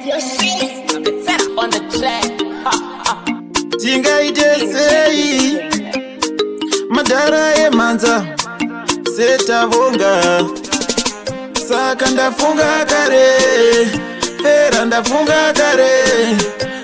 Your shit. I'm the tenor on the track. Tingaite sei madhara emanza setavonga saka ndafunga kare fera ndafunga kare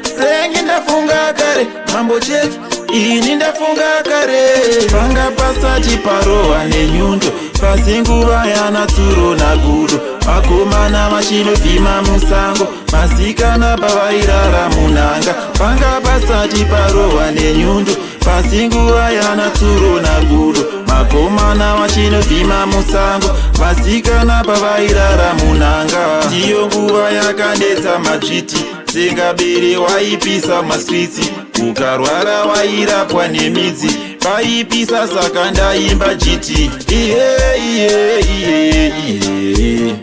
sengi ndafunga kare mambo cheki ini ndafunga kare panga pasati parowa nenyundo pasi nguva yana tsuro nagudo makomana machinovhima musango masikana pavairara munhanga panga pasati parowa nenyundo pasi nguva yana tsuro nagudo makomana machinovhima musango masikana pavairara munhanga ndiyo nguva yakandetsa madzviti sengabere waipisa mastritsi ukarwara wairapwa nemidzi vaipisa saka ndaimba jiti iye iye iye iye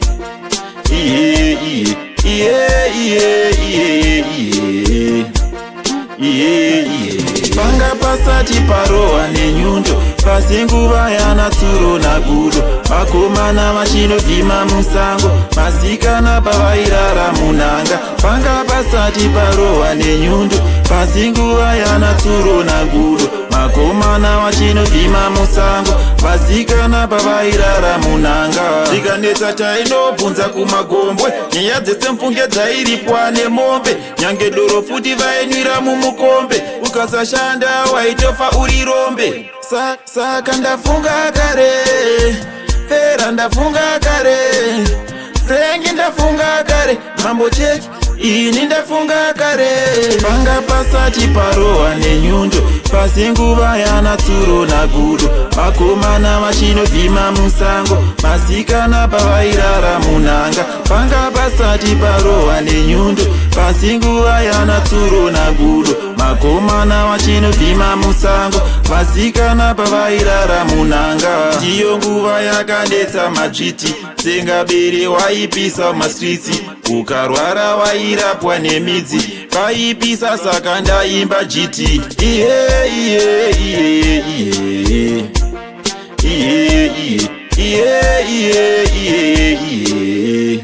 iye iye iye iye iye iye panga pasati parowa nenyundo pasi nguva yana tsuro nagudo makomana machinovhima musango masikana pavairara munhanga panga pasati parowa nenyundo pasi nguva yana tsuro nagudo makomana machinovhima musango masikana pavairara munhanga tikanetsa tainobvunza kumagombwe nyaya dzetsemfunge dzairipwa nemombe nyange doro futi vainwira mumukombe ukasashanda waitofa uri rombe saka ndafunga kare fera ndafunga kare frengi ndafunga kare mambo cheki ini ndafunga kare panga pasati parowa nenyundo pasi nguva yana tsuro nagudo makomana machinovhima musango masikana pavairara munhanga panga pasati parowa nenyundo pasi nguva yana tsuro nagudo makomana machinovhima musango masikana pavairara munhanga ndiyo nguva yakandetsa madzviti sengabere waipisa mastritsi ukarwara wairapwa nemidzi vaipisa saka ndaimba jiti iye iye iye iye iye iye iye iye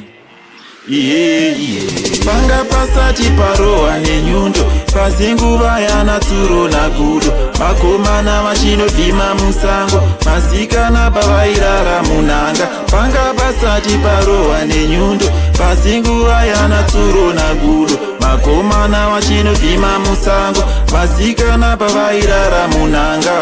iye iye panga pasati parowa nenyundo pasi nguva yana tsuro nagudo makomana machinovhima musango masikana pavairara munhanga panga pasati parowa nenyundo pasi nguva yana tsuro nagudo makomana machinovhima musango masikana pavairara munhanga